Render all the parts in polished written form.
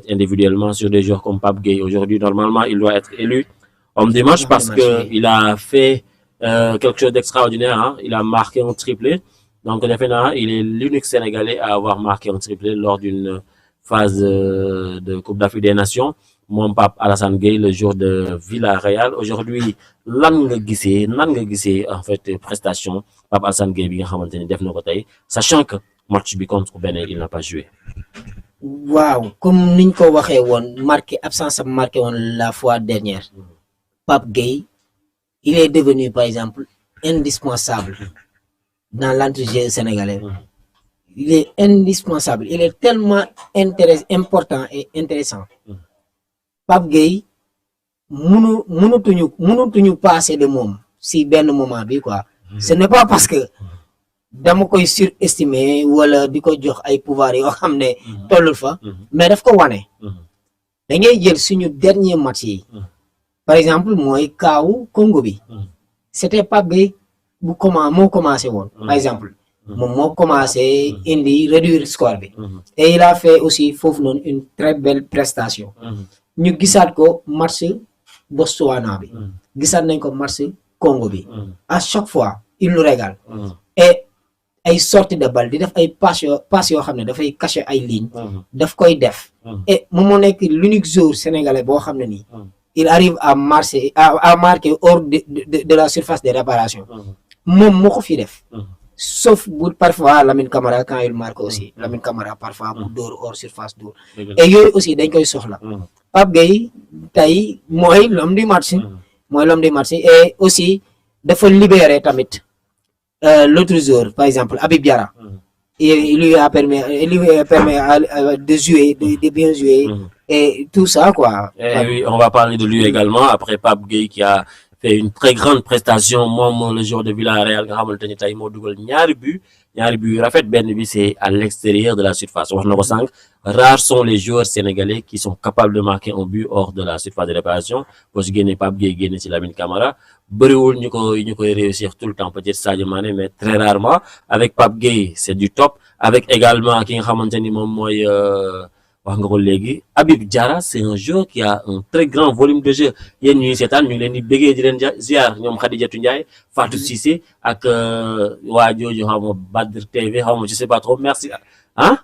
individuellement sur des joueurs comme Pape Gueye. Aujourd'hui, normalement, il doit être élu homme du match parce qu'il a fait quelque chose d'extraordinaire. Hein. Il a marqué un triplé. Donc, définitivement, il est l'unique Sénégalais à avoir marqué un triplé lors d'une phase de Coupe d'Afrique des Nations. Mon Pape Alassane Gueye, le jour de Villarreal. Aujourd'hui, nan nga gisee en fait prestation Pape Alassane Gueye bi nga xamanteni def na ko tey, sachant que match bi contre Bénin il n'a pas joué. Waaw, comme niñ ko waxee woon absence marqué woon la fois dernière. Pape Gueye, il est devenu par exemple indispensable dans l'entrejeu sénégalais. Il est indispensable, il est tellement important et intéressant. Pape Gueye mënutuñu passer de moom si benn moment bi quoi. Ce n'est pas parce que dama koy surestimer wala di ko jox ay pouvoir yoo xam ne tollul fa, mais daf ko wane. Da ngay jël suñu dernier match yi, par exemple mooy kaawu Congo bi, c'était Pape Gueye bu moo commencé woon par exemple. Moom moo commencé indi réduire score bi, et il a fait aussi foofu noonu une très belle prestation. Ñu gisaat ko match Botswana bi, gisaat nañ ko match Congo bi. À chaque fois il nous régale. Et ay sortie de balle di def ay passe yoo xam ne dafay cacher ay lignes, daf koy def. Et moom moo nekk l'unique joueur sénégalais boo xam ne nii il arrive à marquer hors de la surface de réparation. Moom moo ko fi def. Sauf parfois Lamine Camara quand il marque aussi. Lamine Camara parfois mu dóor hors surface dóor. Et yooyu aussi dañ koy soxla. Pape Gueye tey mooy l'homme du match. Mooy l'homme du match et aussi dafa libérer tamit l'autre joueur, par exemple Habib Diarra. Il lui permet de jouer, de bien jouer et tout ça quoi. Et oui, on va parler de lui également après Pape Gueye qui a fait une très grande prestation. Moom le joueur de Villarreal nga xamanteni tay mo dugal ñaari but rafet, benn bi c'est à l'extérieur de la surface. Wax na ko sànq, rares sont les joueurs sénégalais qui sont capables de marquer un but hors de la surface de réparation. Boo si génnee Pape Gueye génne ci Lamine Camara, bëriwul ñu koy réussir tout le temps, peut-être Sadio Mané, mais très rarement. Avec Pape Gueye c'est du top. Avec également ki nga xamanteni moom mooy wax nga ko léegi Habib Diarra, c'est un joueur qui a un très grand volume de jeu. Yéen ñuy seetaan ñu ngi leen di bëggee di leen ziar ñoom Khadijatou Ndiaye, Fatou Cissé ak waa jooju xaw ma Badr TV xaw ma je sais pas trop, merci hein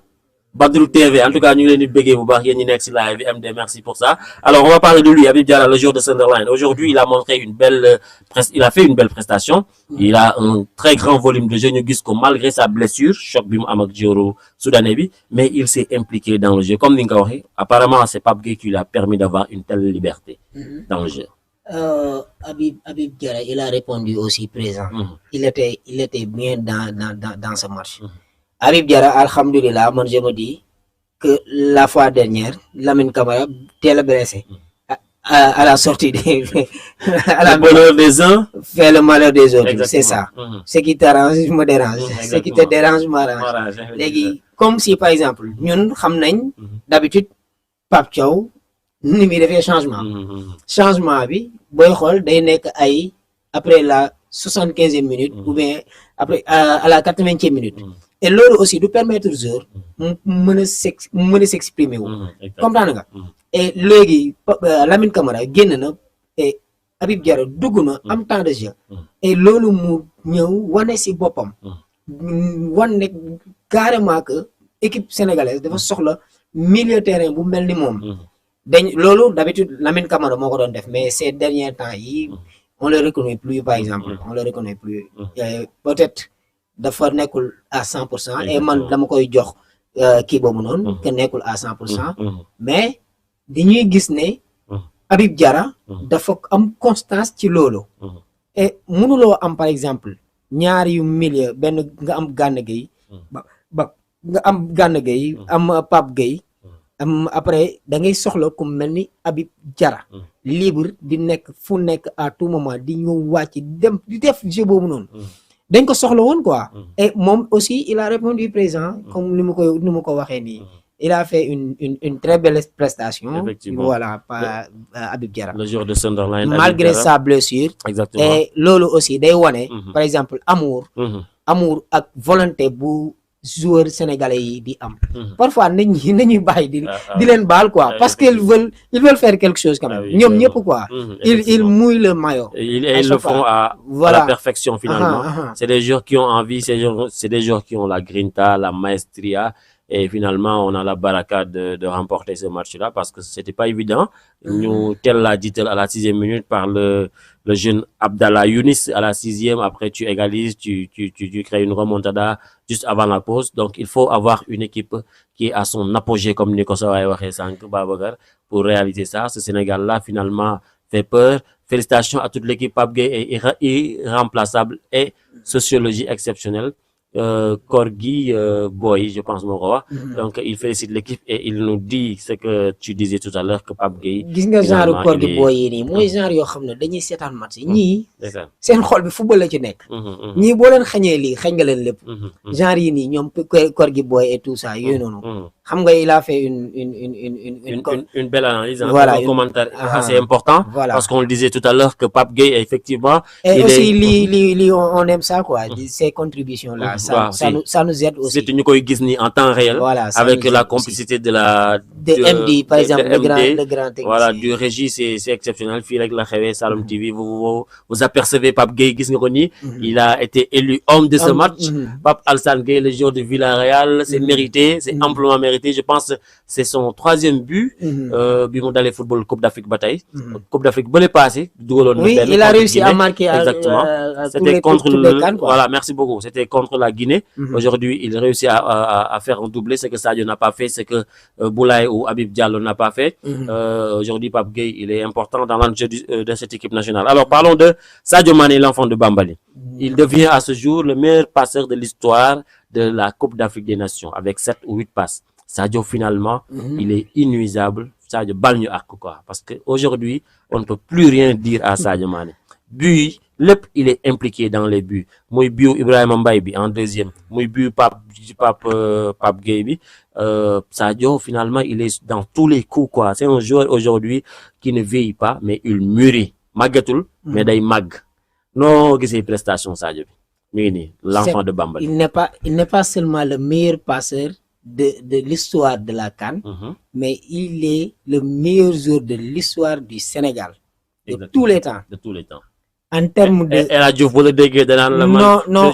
Badrou TV, en tout cas ñu ngi leen di bëggee bu baax yéen ñi nekk ci live MD, merci pour ça. Alors on va parler de lui, Habib Diarra, le joueur de Sunderland. Aujourd'hui il a montré il a fait une belle prestation. Il a un très grand volume de jeu, ñu gis ko malgré sa blessure, choc bi mu am ak joueur soudanais bi, mais il s'est impliqué dans le jeu comme ni nga ko waxee. Apparemment c'est Pape Gueye qui lui a permis d'avoir une telle liberté dans le jeu. Habib Diarra, il a répondu aussi présent. Il était bien dans ce match. Habib Diarra, alhamdoulilah, moi je me dis que la fois dernière, Lamine Camara teel a blessé. À la sortie le bonheur des uns fait le malheur des autres. C'est ça. Ce qui t'arrange me dérange. Ce qui te dérange m'arrange. Léegi comme si par exemple ñun xam nañ d'habitude Pape Thiaw ni muy defee changement bi booy xool day nekk ay après la 75e minute ou bien après à la 80e minute. Et loolu aussi du permettre aux joueurs mu mën a s'exprimer wu. Comprendre nga. Et léegi Lamine Camara génn na et Habib Diarra dugg na am temps de jeu. Et loolu mu ñëw wane ci boppam. Wane carrément que équipe sénégalaise dafa soxla milieu terrain bu mel ni moom. Loolu d'habitude Lamine Camara moo ko doon def, mais ces derniers temps yi on le reconnaît plus par exemple. On le reconnaît plus. Peut-être dafa nekkul à 100%. Et man dama koy jox kii boobu noonu que nekkul à 100%. Mais dañuy gis ne Habib Diarra dafa am constance ci loolu. Et mënuloo am par exemple ñaari yu milieu benn nga am Gana Gueye nga am Gana Gueye am Pape Gueye am après da ngay soxla ku mel ni Habib Diarra libre di nekk fu nekk à tout moment di ñëw wàcc dem di def jeu boobu noonu. Dañ ko soxla woon quoi. Et moom aussi il a répondu présent comme ni mu ko waxee nii. Il a fait une très belle prestation. Voilà, par Habib Diarra. Le joueur de Sunderland. Malgré sa blessure. Exactement. Et loolu aussi day wane. Par exemple amour ak volonté bu joueurs sénégalais yi di am. Parfois nañuy bàyyi di leen baal quoi parce qu'ils veulent faire quelque chose quand même. ñoom ñëpp quoi. Ils mouillent le maillot. Ils le font à la perfection finalement. C'est des joueurs qui ont envie, c'est des joueurs qui ont la grinta, la maestria. Et finalement, on a la baraka de remporter ce match-là parce que c'était pas évident. Nous, tel l'a dit à la 6e minute par le jeune Abdallah Younis à la 6e. Après, tu égalises, tu crées une remontada juste avant la pause. Donc, il faut avoir une équipe qui est à son apogée, comme Nico Sawaye waxee sànq Babacar, pour réaliser ça. Ce Sénégal-là, finalement, fait peur. Félicitations à toute l'équipe. Pape Gueye est irremplaçable et sociologie exceptionnelle. Korgui Boy, je pense mon roi. Donc il félicite l'équipe et il nous dit ce que tu disais tout à l'heure que Pape Gueye. Gis nga genre Korgui Boy yi nii mooy genre yoo xam ne dañuy seetaan match ñii seen xol bi football la ci nekk. ñii boo leen xañee lii xañ nga leen lépp. Genre yi nii ñoom Korgui Boy et tout ça yooyu noonu. Xam nga il a fait une belle analyse, un commentaire assez important parce qu'on le disait tout à l'heure que Pape Gueye effectivement. Et aussi on aime ça quoi, ces contributions là. Ça nous aide aussi. C'est une koy gis ni en temps réel. Voilà, avec la complicité de MD par exemple, le grand technicien. Voilà, du régie, c'est exceptionnel. Fii rek la xewee Saloum TV, vous apercevez Pape Gueye, gis nga ko ni. Il a été élu homme de ce match. Pape Alassane Gueye, le joueur de Villarreal, c'est mérité, c'est amplement mérité. Je pense que c'est son 3e but bi mu dalee football Coupe d'Afrique ba tey. Coupe d'Afrique ba le passé. Oui, il a réussi à marquer. Exactement. C'était contre voilà, merci beaucoup. C'était contre la Guinée. Aujourd'hui, il réussit à faire un doublé, ce que Sadio n'a pas fait, ce que Boulaye ou Habib Diallo n'a pas fait. Aujourd'hui, Pape Gueye, il est important dans l'enjeu de cette équipe nationale. Alors, parlons de Sadio Mané, l'enfant de Bambali. Il devient à ce jour le meilleur passeur de l'histoire de la Coupe d'Afrique des Nations, avec 7 ou 8 passes. Sadio, finalement, il est inuisable. Sadio, bal ñu ak quoi. Parce que aujourd'hui, on ne peut plus rien dire à Sadio Mané. But, il est impliqué dans les buts. Muy but Ibrahima Mbaye bi en 2e. Muy but Pape Gueye bi. Sadio, finalement, il est dans tous les coups, quoi. C'est un joueur aujourd'hui qui ne vieillit pas, mais il mûrit. Magatul, mais day mag. Non, gisee prestation Sadio bi. L'enfant de Bambali. Il n'est pas seulement le meilleur passeur de l'histoire de la CAN, mais il est le meilleur joueur de l'histoire du Sénégal. De tous les temps. De tous les temps. En termes de... El Hadj Diouf, non,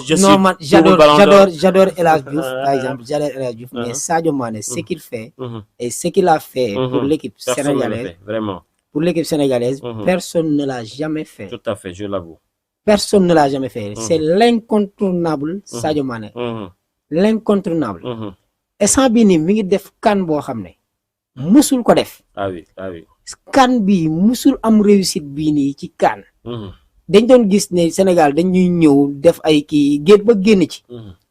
j'adore El Hadj Diouf, par exemple, j'adore El Hadj Diouf, mais Sadio Mané, ce qu'il fait et ce qu'il a fait pour l'équipe sénégalaise, vraiment. Pour l'équipe sénégalaise, personne ne l'a jamais fait. Tout à fait, je l'avoue. Personne ne l'a jamais fait. C'est l'incontournable Sadio Mané. L'incontournable. Et sans bi nii mi ngi def CAN boo xam ne musul ko def. Ah oui, ah oui. CAN bi musul am réussite bii nii ci CAN. Dañ doon gis ne Sénégal dañuy ñëw def ay kii ba génn ci.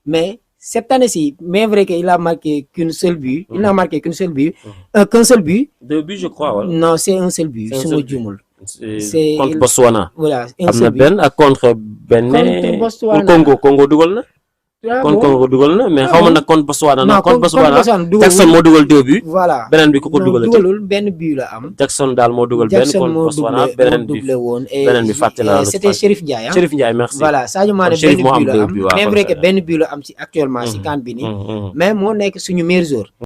Mais cette année-ci, mais vrai qu'il a marqué qu'une seule but. Il n'a marqué qu'un seul but. 2 buts, je crois. Ouais. Non, c'est un seul but. Su ma juumul. C'est contre Botswana. Voilà, un seul but. Am na benn contre Bénin. Congo dugal na. Kon Congo dugal na mais xaw ma nag contre Botswana. Non, contre Botswana Jackson moo dugal 2 buts. Voilà. Beneen bi ku ko dugalul benn but la am. Jackson daal moo dugal benn contre Botswana beneen bi fàtte naa. C'était Chérif Ndiaye. Chérif Ndiaye, merci. Voilà, Sadio Mané benn but la am. Même vrai que benn but la am ci actuellement ci CAN bi nii. Mais moo nekk suñu meilleur joueur.